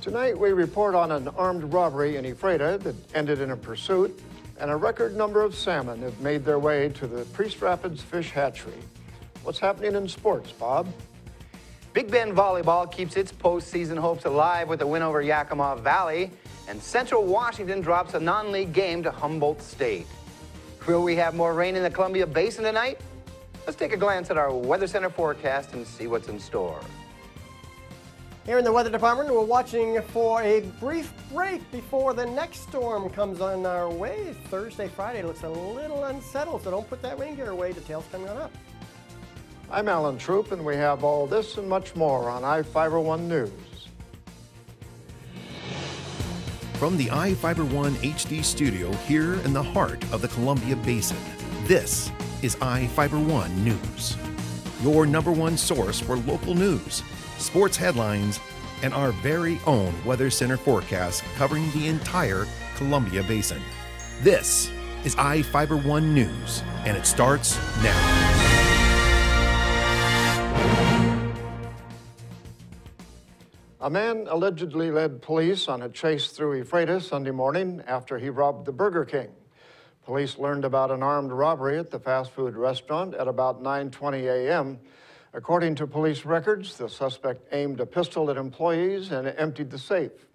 Tonight we report on an armed robbery in Ephrata that ended in a pursuit, and a record number of salmon have made their way to the Priest Rapids Fish Hatchery. What's happening in sports, Bob? Big Bend Volleyball keeps its postseason hopes alive with a win over Yakima Valley, and Central Washington drops a non-league game to Humboldt State. Will we have more rain in the Columbia Basin tonight? Let's take a glance at our Weather Center forecast and see what's in store. Here in the Weather Department, we're watching for a brief break before the next storm comes on our way. Thursday, Friday looks a little unsettled, so don't put that rain gear away. Details coming on up. I'm Alan Troop, and we have all this and much more on I-Fiber One News. From the I-Fiber One HD studio here in the heart of the Columbia Basin, this is I-Fiber One News, your #1 source for local news, sports headlines, and our very own Weather Center forecast covering the entire Columbia Basin. This is I-Fiber One News, and it starts now. A man allegedly led police on a chase through Ephrata Sunday morning after he robbed the Burger King. Police learned about an armed robbery at the fast food restaurant at about 9:20 a.m. According to police records, the suspect aimed a pistol at employees and emptied the safe.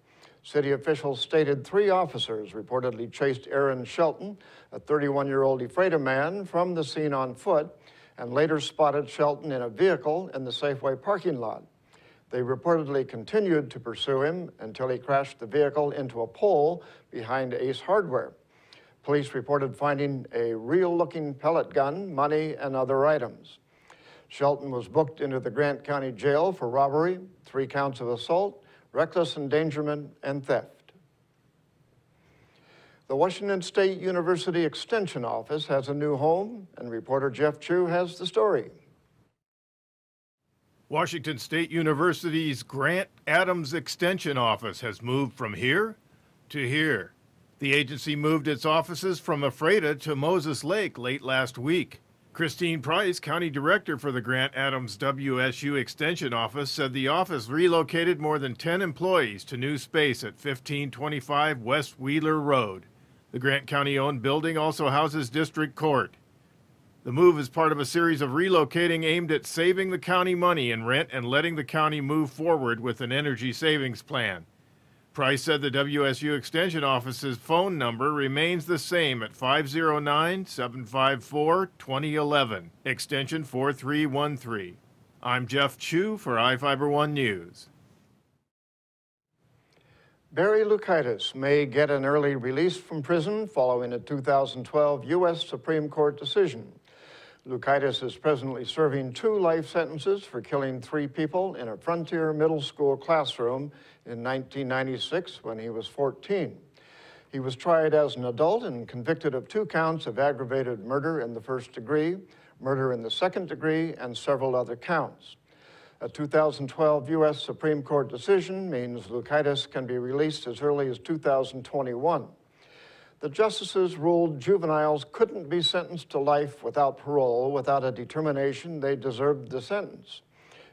City officials stated 3 officers reportedly chased Aaron Shelton, a 31-year-old Ephrata man, from the scene on foot, and later spotted Shelton in a vehicle in the Safeway parking lot. They reportedly continued to pursue him until he crashed the vehicle into a pole behind Ace Hardware. Police reported finding a real-looking pellet gun, money, and other items. Shelton was booked into the Grant County Jail for robbery, 3 counts of assault, reckless endangerment, and theft. The Washington State University Extension Office has a new home, and reporter Jeff Chu has the story. Washington State University's Grant Adams Extension Office has moved from here to here. The agency moved its offices from Ephrata to Moses Lake late last week. Christine Price, County Director for the Grant Adams WSU Extension Office, said the office relocated more than 10 employees to new space at 1525 West Wheeler Road. The Grant County-owned building also houses District Court. The move is part of a series of relocating aimed at saving the county money in rent and letting the county move forward with an energy savings plan. Price said the WSU Extension Office's phone number remains the same at 509-754-2011, extension 4313. I'm Jeff Chu for I-Fiber One News. Barry Lukaitis may get an early release from prison following a 2012 U.S. Supreme Court decision. Lukaitis is presently serving 2 life sentences for killing 3 people in a Frontier Middle School classroom in 1996 when he was 14. He was tried as an adult and convicted of 2 counts of aggravated murder in the 1st degree, murder in the 2nd degree, and several other counts. A 2012 U.S. Supreme Court decision means Lukaitis can be released as early as 2021. The justices ruled juveniles couldn't be sentenced to life without parole without a determination they deserved the sentence.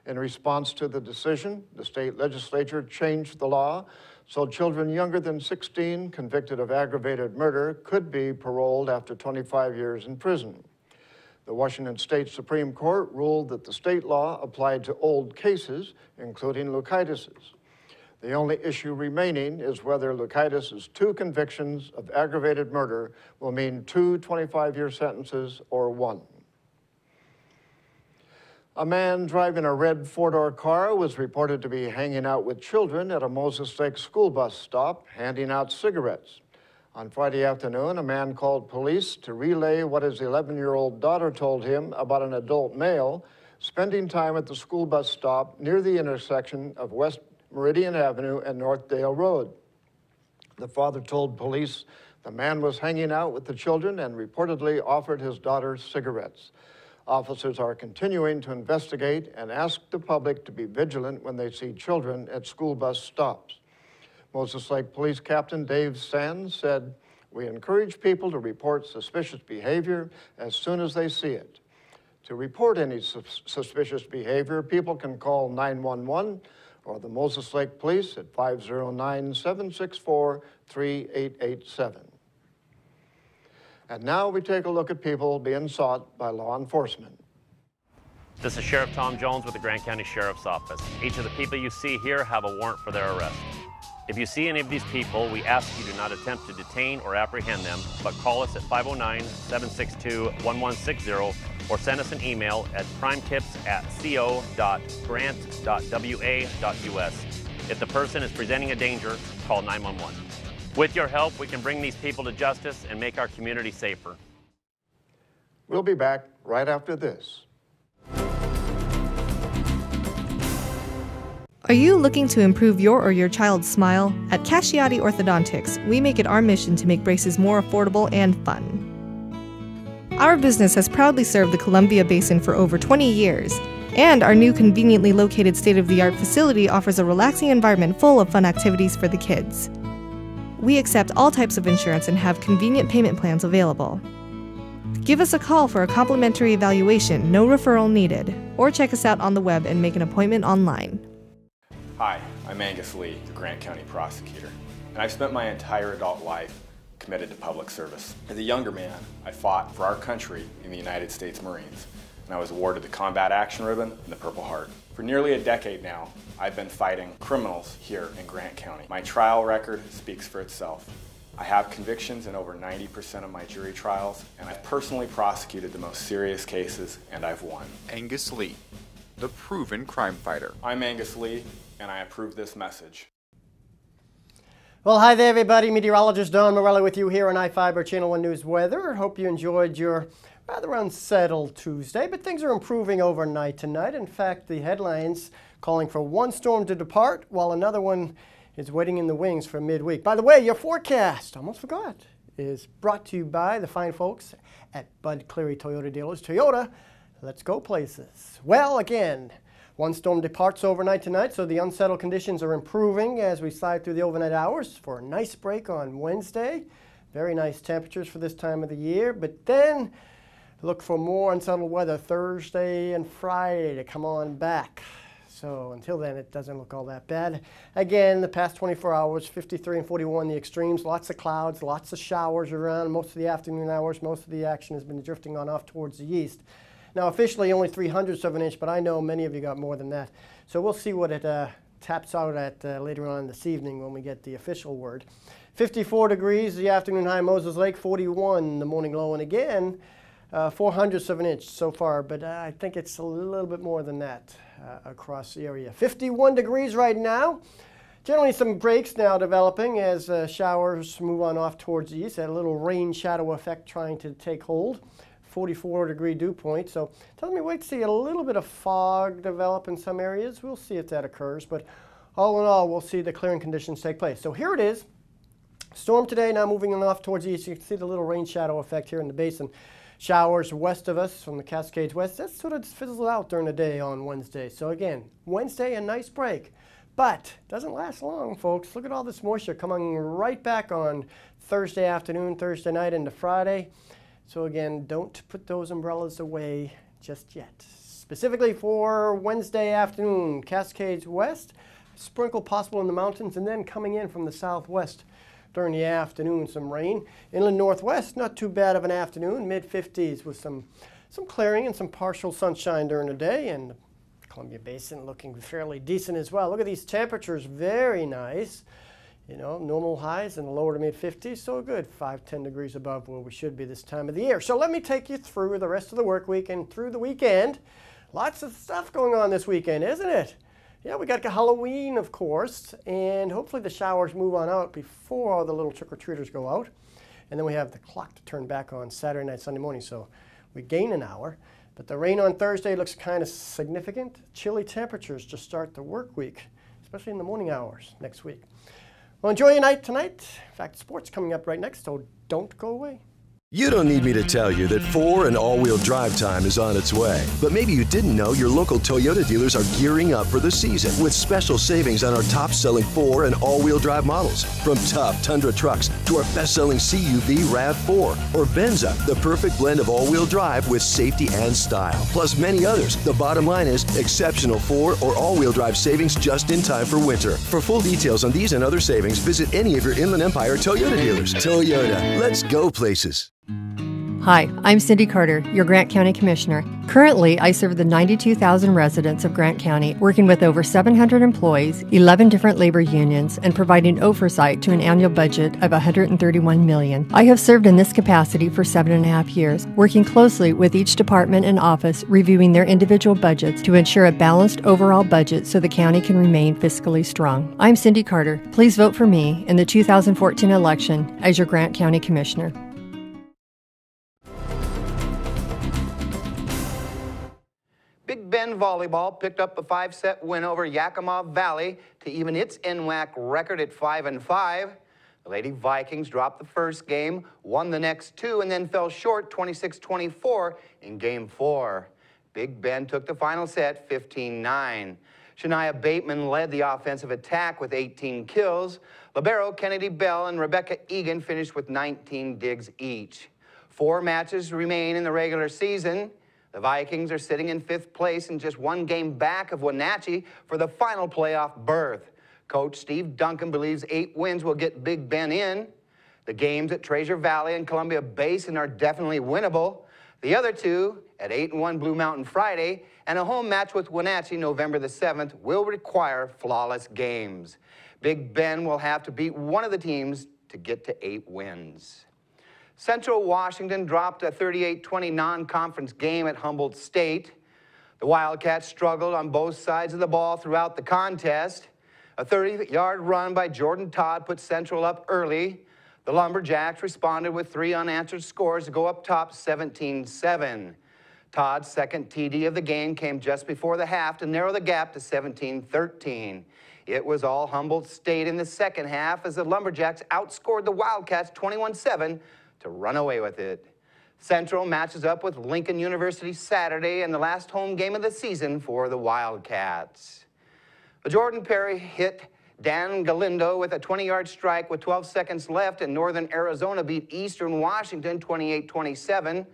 In response to the decision, the state legislature changed the law so children younger than 16 convicted of aggravated murder could be paroled after 25 years in prison. The Washington State Supreme Court ruled that the state law applied to old cases, including Lukaitis's. The only issue remaining is whether Lukaitis' 2 convictions of aggravated murder will mean 2 25-year sentences or 1. A man driving a red 4-door car was reported to be hanging out with children at a Moses Lake school bus stop, handing out cigarettes. On Friday afternoon, a man called police to relay what his 11-year-old daughter told him about an adult male spending time at the school bus stop near the intersection of West Meridian Avenue and Northdale Road. The father told police the man was hanging out with the children and reportedly offered his daughter cigarettes. Officers are continuing to investigate and ask the public to be vigilant when they see children at school bus stops. Moses Lake Police Captain Dave Sands said, "We encourage people to report suspicious behavior as soon as they see it. To report any suspicious behavior, people can call 911 or the Moses Lake Police at 509-764-3887. And now we take a look at people being sought by law enforcement. This is Sheriff Tom Jones with the Grant County Sheriff's Office. Each of the people you see here have a warrant for their arrest. If you see any of these people, we ask you do not attempt to detain or apprehend them, but call us at 509-762-1160 or send us an email at crimetips@co.grant.wa.us. If the person is presenting a danger, call 911. With your help, we can bring these people to justice and make our community safer. We'll be back right after this. Are you looking to improve your or your child's smile? At Casciati Orthodontics, we make it our mission to make braces more affordable and fun. Our business has proudly served the Columbia Basin for over 20 years, and our new conveniently located state-of-the-art facility offers a relaxing environment full of fun activities for the kids. We accept all types of insurance and have convenient payment plans available. Give us a call for a complimentary evaluation, no referral needed, or check us out on the web and make an appointment online. Hi, I'm Angus Lee, the Grant County Prosecutor, and I've spent my entire adult life committed to public service. As a younger man, I fought for our country in the United States Marines, and I was awarded the Combat Action Ribbon and the Purple Heart. For nearly a decade now, I've been fighting criminals here in Grant County. My trial record speaks for itself. I have convictions in over 90% of my jury trials, and I've personally prosecuted the most serious cases, and I've won. Angus Lee, the proven crime fighter. I'm Angus Lee, and I approve this message. Well, hi there, everybody. Meteorologist Don Morelli with you here on iFiber Channel 1 News Weather. Hope you enjoyed your rather unsettled Tuesday, but things are improving overnight tonight. In fact, the headlines calling for one storm to depart while another one is waiting in the wings for midweek. By the way, your forecast, almost forgot, is brought to you by the fine folks at Bud Cleary Toyota Dealers. Toyota, let's go places. Well, again, one storm departs overnight tonight, so the unsettled conditions are improving as we slide through the overnight hours for a nice break on Wednesday. Very nice temperatures for this time of the year, but then look for more unsettled weather Thursday and Friday to come on back. So until then, it doesn't look all that bad. Again, the past 24 hours, 53 and 41, the extremes, lots of clouds, lots of showers around most of the afternoon hours. Most of the action has been drifting on off towards the east. Now, officially only 0.03 of an inch, but I know many of you got more than that. So we'll see what it taps out at later on this evening when we get the official word. 54 degrees, the afternoon high, Moses Lake, 41, the morning low, and again, 0.04 of an inch so far, but I think it's a little bit more than that across the area. 51 degrees right now. Generally some breaks now developing as showers move on off towards the east. That little rain shadow effect trying to take hold. 44-degree dew point, so telling me wait to see a little bit of fog develop in some areas. We'll see if that occurs, but all in all, we'll see the clearing conditions take place. So here it is. Storm today, now moving on off towards the east. You can see the little rain shadow effect here in the basin. Showers west of us from the Cascades west. That sort of fizzles out during the day on Wednesday. So again, Wednesday, a nice break. But doesn't last long, folks. Look at all this moisture coming right back on Thursday afternoon, Thursday night into Friday. So again, don't put those umbrellas away just yet. Specifically for Wednesday afternoon, Cascades west, sprinkle possible in the mountains, and then coming in from the southwest during the afternoon, some rain. Inland northwest, not too bad of an afternoon, mid-50s with some clearing and some partial sunshine during the day, and the Columbia Basin looking fairly decent as well. Look at these temperatures, very nice. You know, normal highs in the lower to mid-50s, so good, 5-10 degrees above where we should be this time of the year. So let me take you through the rest of the work week and through the weekend. Lots of stuff going on this weekend, isn't it? Yeah, we got Halloween, of course, and hopefully the showers move on out before all the little trick-or-treaters go out. And then we have the clock to turn back on Saturday night, Sunday morning, so we gain an hour. But the rain on Thursday looks kind of significant. Chilly temperatures to start the work week, especially in the morning hours next week. Well, enjoy your night tonight. In fact, sports coming up right next, so don't go away. You don't need me to tell you that 4 and all-wheel drive time is on its way. But maybe you didn't know your local Toyota dealers are gearing up for the season with special savings on our top-selling 4 and all-wheel drive models. From tough Tundra trucks to our best-selling CUV RAV4 or Benza, the perfect blend of all-wheel drive with safety and style. Plus many others. The bottom line is exceptional 4 or all-wheel drive savings just in time for winter. For full details on these and other savings, visit any of your Inland Empire Toyota dealers. Toyota, let's go places. Hi, I'm Cindy Carter, your Grant County Commissioner. Currently, I serve the 92,000 residents of Grant County, working with over 700 employees, 11 different labor unions, and providing oversight to an annual budget of $131 million. I have served in this capacity for 7.5 years, working closely with each department and office, reviewing their individual budgets to ensure a balanced overall budget so the county can remain fiscally strong. I'm Cindy Carter. Please vote for me in the 2014 election as your Grant County Commissioner. Big Bend Volleyball picked up a 5-set win over Yakima Valley to even its NWAC record at 5-5. The Lady Vikings dropped the first game, won the next two, and then fell short 26-24 in Game 4. Big Bend took the final set 15-9. Shania Bateman led the offensive attack with 18 kills. Libero Kennedy Bell and Rebecca Egan finished with 19 digs each. 4 matches remain in the regular season. The Vikings are sitting in 5th place and just 1 game back of Wenatchee for the final playoff berth. Coach Steve Duncan believes 8 wins will get Big Bend in. The games at Treasure Valley and Columbia Basin are definitely winnable. The other 2 at 8-1 Blue Mountain Friday and a home match with Wenatchee November the 7th will require flawless games. Big Bend will have to beat one of the teams to get to 8 wins. Central Washington dropped a 38-20 non-conference game at Humboldt State. The Wildcats struggled on both sides of the ball throughout the contest. A 30-yard run by Jordan Todd put Central up early. The Lumberjacks responded with 3 unanswered scores to go up top 17-7. Todd's second TD of the game came just before the half to narrow the gap to 17-13. It was all Humboldt State in the second half as the Lumberjacks outscored the Wildcats 21-7 to run away with it. Central matches up with Lincoln University Saturday and the last home game of the season for the Wildcats. Jordan Perry hit Dan Galindo with a 20-yard strike with 12 seconds left, and Northern Arizona beat Eastern Washington 28-27.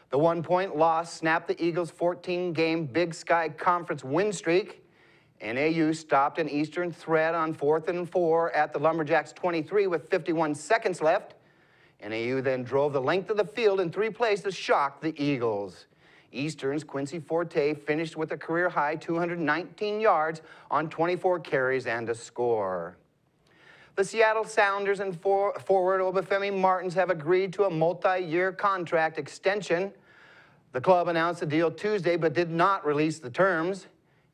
The 1-point loss snapped the Eagles' 14-game Big Sky Conference win streak. NAU stopped an Eastern threat on 4th and 4 at the Lumberjacks 23 with 51 seconds left. NAU then drove the length of the field in 3 plays to shock the Eagles. Eastern's Quincy Forte finished with a career-high 219 yards on 24 carries and a score. The Seattle Sounders and forward Obafemi Martins have agreed to a multi-year contract extension. The club announced the deal Tuesday but did not release the terms.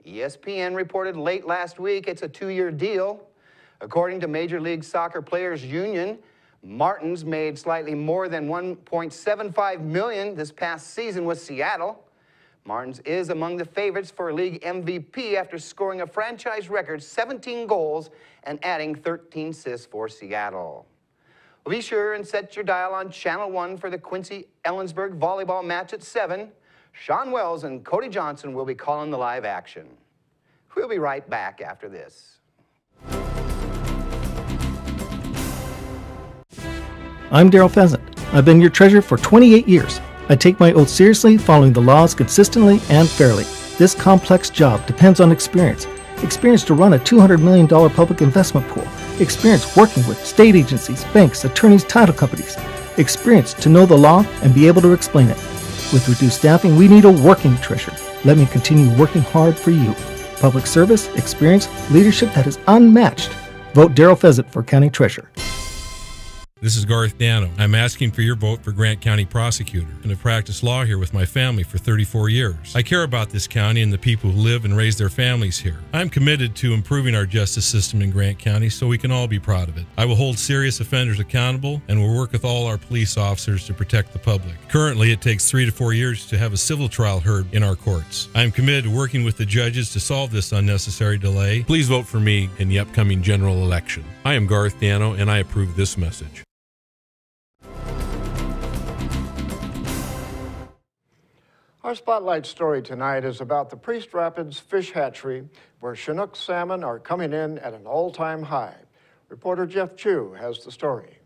ESPN reported late last week it's a 2-year deal. According to Major League Soccer Players Union, Martins made slightly more than $1.75 million this past season with Seattle. Martins is among the favorites for league MVP after scoring a franchise record 17 goals and adding 13 assists for Seattle. Well, be sure and set your dial on Channel 1 for the Quincy-Ellensburg volleyball match at 7. Sean Wells and Cody Johnson will be calling the live action. We'll be right back after this. I'm Daryl Pheasant. I've been your treasurer for 28 years. I take my oath seriously, following the laws consistently and fairly. This complex job depends on experience. Experience to run a $200 million public investment pool. Experience working with state agencies, banks, attorneys, title companies. Experience to know the law and be able to explain it. With reduced staffing, we need a working treasurer. Let me continue working hard for you. Public service, experience, leadership that is unmatched. Vote Daryl Pheasant for County Treasurer. This is Garth Dano. I'm asking for your vote for Grant County Prosecutor, and have practiced law here with my family for 34 years. I care about this county and the people who live and raise their families here. I'm committed to improving our justice system in Grant County so we can all be proud of it. I will hold serious offenders accountable and will work with all our police officers to protect the public. Currently, it takes 3 to 4 years to have a civil trial heard in our courts. I am committed to working with the judges to solve this unnecessary delay. Please vote for me in the upcoming general election. I am Garth Dano, and I approve this message. Our spotlight story tonight is about the Priest Rapids Fish Hatchery, where Chinook salmon are coming in at an all-time high. Reporter Jeff Chu has the story.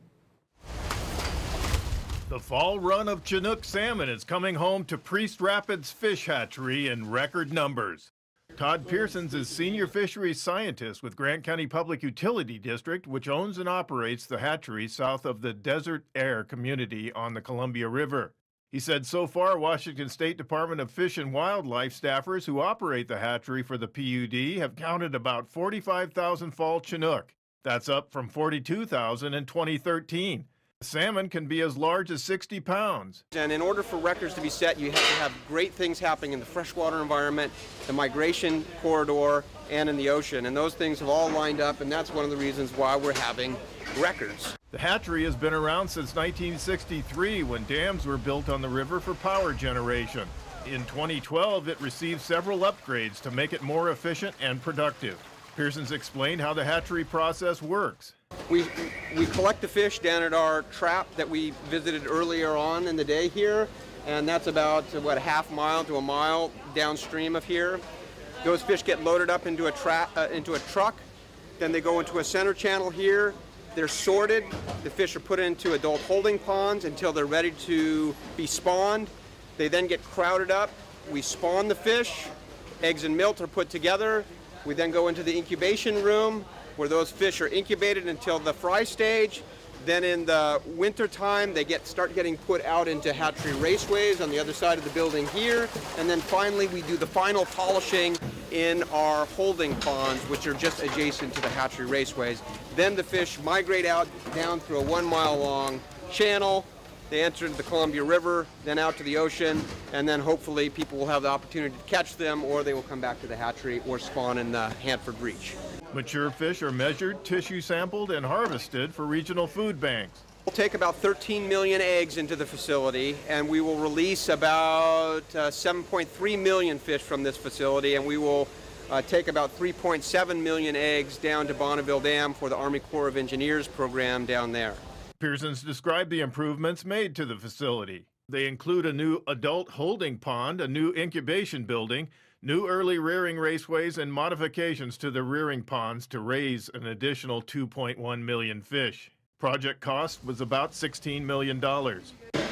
The fall run of Chinook salmon is coming home to Priest Rapids Fish Hatchery in record numbers. Todd Pearsons is senior fisheries scientist with Grant County Public Utility District, which owns and operates the hatchery south of the Desert Air community on the Columbia River. He said so far, Washington State Department of Fish and Wildlife staffers who operate the hatchery for the PUD have counted about 45,000 fall Chinook. That's up from 42,000 in 2013. Salmon can be as large as 60 pounds. And in order for records to be set, you have to have great things happening in the freshwater environment, the migration corridor, and in the ocean. And those things have all lined up, and that's one of the reasons why we're having records. The hatchery has been around since 1963 when dams were built on the river for power generation. In 2012, it received several upgrades to make it more efficient and productive. Pearsons explained how the hatchery process works. We collect the fish down at our trap that we visited earlier on in the day here, and that's about, what, a half mile to a mile downstream of here. Those fish get loaded up into a truck, then they go into a center channel here. They're sorted. The fish are put into adult holding ponds until they're ready to be spawned. They then get crowded up. We spawn the fish. Eggs and milt are put together. We then go into the incubation room where those fish are incubated until the fry stage. Then in the winter time, they start getting put out into hatchery raceways on the other side of the building here. And then finally, we do the final polishing in our holding ponds, which are just adjacent to the hatchery raceways. Then the fish migrate out down through a 1 mile long channel. They enter the Columbia River, then out to the ocean, and then hopefully people will have the opportunity to catch them, or they will come back to the hatchery or spawn in the Hanford Reach. Mature fish are measured, tissue sampled, and harvested for regional food banks. We'll take about 13 million eggs into the facility, and we will release about 7.3 million fish from this facility, and we will take about 3.7 million eggs down to Bonneville Dam for the Army Corps of Engineers program down there. Pearsons described the improvements made to the facility. They include a new adult holding pond, a new incubation building, new early rearing raceways, and modifications to the rearing ponds to raise an additional 2.1 million fish. Project cost was about $16 million.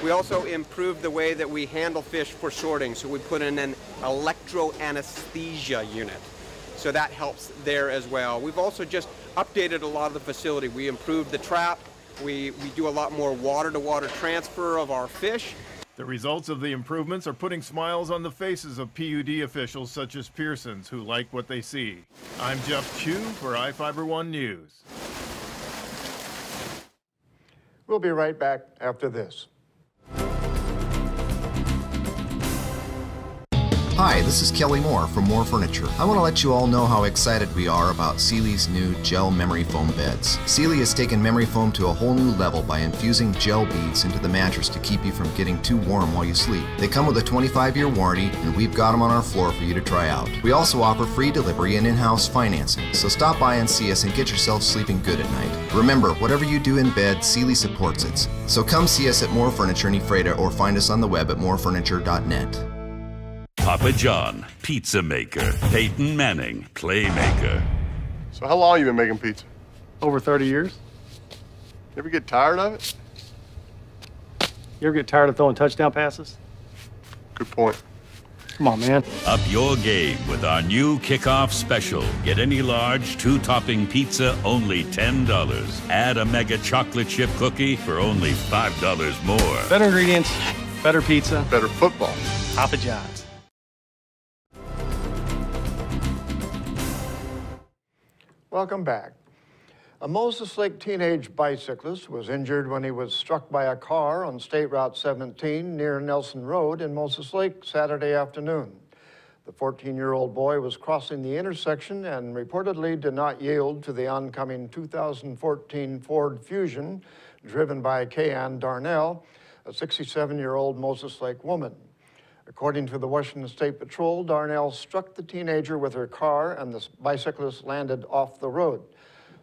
We also improved the way that we handle fish for sorting, so we put in an electroanesthesia unit. So that helps there as well. We've also just updated a lot of the facility. We improved the trap. We do a lot more water-to-water transfer of our fish. The results of the improvements are putting smiles on the faces of PUD officials such as Pearsons, who like what they see. I'm Jeff Chu for iFiber1 News. We'll be right back after this. Hi, this is Kelly Moore from Moore Furniture. I want to let you all know how excited we are about Sealy's new gel memory foam beds. Sealy has taken memory foam to a whole new level by infusing gel beads into the mattress to keep you from getting too warm while you sleep. They come with a 25-year warranty, and we've got them on our floor for you to try out. We also offer free delivery and in-house financing, so stop by and see us and get yourself sleeping good at night. Remember, whatever you do in bed, Sealy supports it. So come see us at Moore Furniture in Ephrata or find us on the web at moorefurniture.net. Papa John, pizza maker. Peyton Manning, playmaker. So how long you been making pizza? Over 30 years. You ever get tired of it? You ever get tired of throwing touchdown passes? Good point. Come on, man. Up your game with our new kickoff special. Get any large 2-topping pizza, only $10. Add a mega chocolate chip cookie for only $5 more. Better ingredients, better pizza, better football. Papa John's. Welcome back. A Moses Lake teenage bicyclist was injured when he was struck by a car on State Route 17 near Nelson Road in Moses Lake Saturday afternoon. The 14-year-old boy was crossing the intersection and reportedly did not yield to the oncoming 2014 Ford Fusion driven by Kayanne Darnell, a 67-year-old Moses Lake woman. According to the Washington State Patrol, Darnell struck the teenager with her car and the bicyclist landed off the road.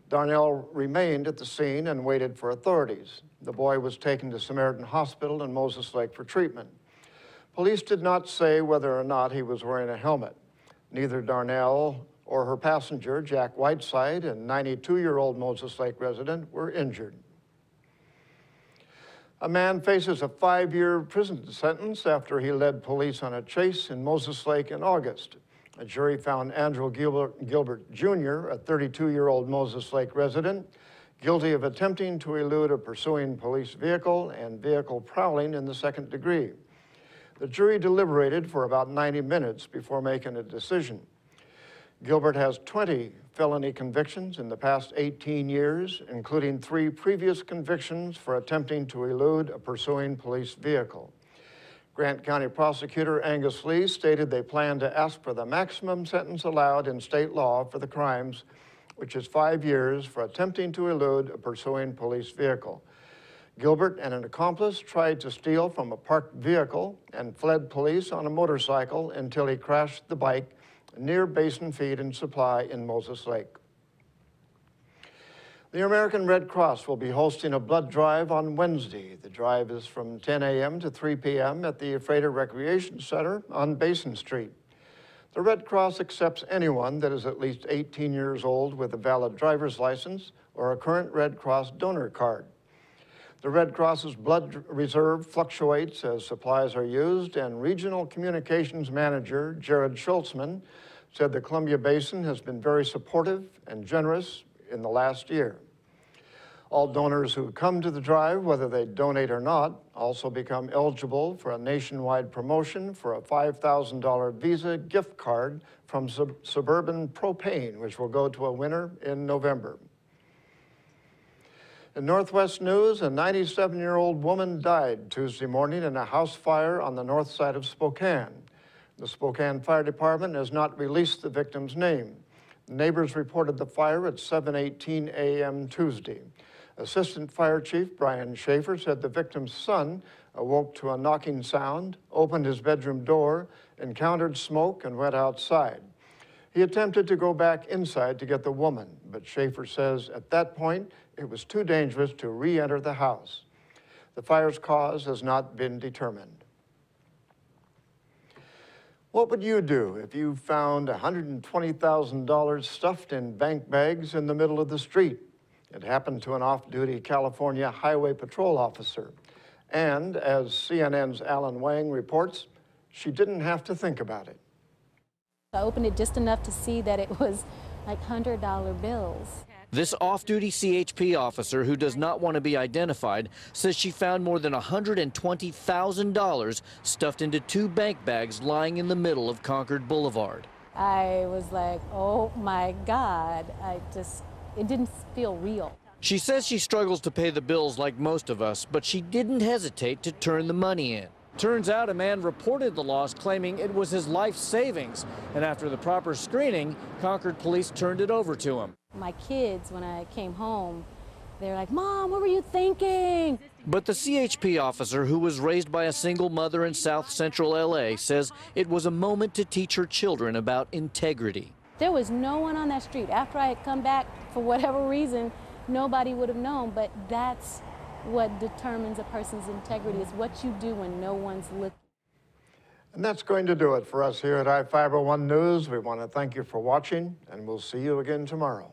Darnell remained at the scene and waited for authorities. The boy was taken to Samaritan Hospital in Moses Lake for treatment. Police did not say whether or not he was wearing a helmet. Neither Darnell or her passenger, Jack Whiteside, and 92-year-old Moses Lake resident, were injured. A man faces a 5-year prison sentence after he led police on a chase in Moses Lake in August. A jury found Andrew Gilbert Jr., a 32-year-old Moses Lake resident, guilty of attempting to elude a pursuing police vehicle and vehicle prowling in the second degree. The jury deliberated for about 90 minutes before making a decision. Gilbert has 20 felony convictions in the past 18 years, including 3 previous convictions for attempting to elude a pursuing police vehicle. Grant County Prosecutor Angus Lee stated they plan to ask for the maximum sentence allowed in state law for the crimes, which is 5 years for attempting to elude a pursuing police vehicle. Gilbert and an accomplice tried to steal from a parked vehicle and fled police on a motorcycle until he crashed the bike near Basin Feed and Supply in Moses Lake. The American Red Cross will be hosting a blood drive on Wednesday. The drive is from 10 a.m. to 3 p.m. at the Ephrata Recreation Center on Basin Street. The Red Cross accepts anyone that is at least 18 years old with a valid driver's license or a current Red Cross donor card. The Red Cross's blood reserve fluctuates as supplies are used, and Regional Communications Manager Jared Schultzman said the Columbia Basin has been very supportive and generous in the last year. All donors who come to the drive, whether they donate or not, also become eligible for a nationwide promotion for a $5,000 Visa gift card from Suburban Propane, which will go to a winner in November. In Northwest news, a 97-year-old woman died Tuesday morning in a house fire on the north side of Spokane. The Spokane Fire Department has not released the victim's name. Neighbors reported the fire at 7:18 a.m. Tuesday. Assistant Fire Chief Brian Schaefer said the victim's son awoke to a knocking sound, opened his bedroom door, encountered smoke, and went outside. He attempted to go back inside to get the woman, but Schaefer says at that point it was too dangerous to re-enter the house. The fire's cause has not been determined. What would you do if you found $120,000 stuffed in bank bags in the middle of the street? It happened to an off-duty California Highway Patrol officer. And as CNN's Alan Wang reports, she didn't have to think about it. I opened it just enough to see that it was like $100 bills. This off-duty CHP officer, who does not want to be identified, says she found more than $120,000 stuffed into 2 bank bags lying in the middle of Concord Boulevard. I was like, oh my God, it didn't feel real. She says she struggles to pay the bills like most of us, but she didn't hesitate to turn the money in. Turns out a man reported the loss, claiming it was his life savings. And after the proper screening, Concord police turned it over to him. My kids, when I came home, they're like, Mom, what were you thinking? But the CHP officer, who was raised by a single mother in South Central LA, says it was a moment to teach her children about integrity. There was no one on that street. After I had come back, for whatever reason, nobody would have known, but that's what determines a person's integrity, is what you do when no one's looking. And that's going to do it for us here at I-501 News. We want to thank you for watching, and we'll see you again tomorrow.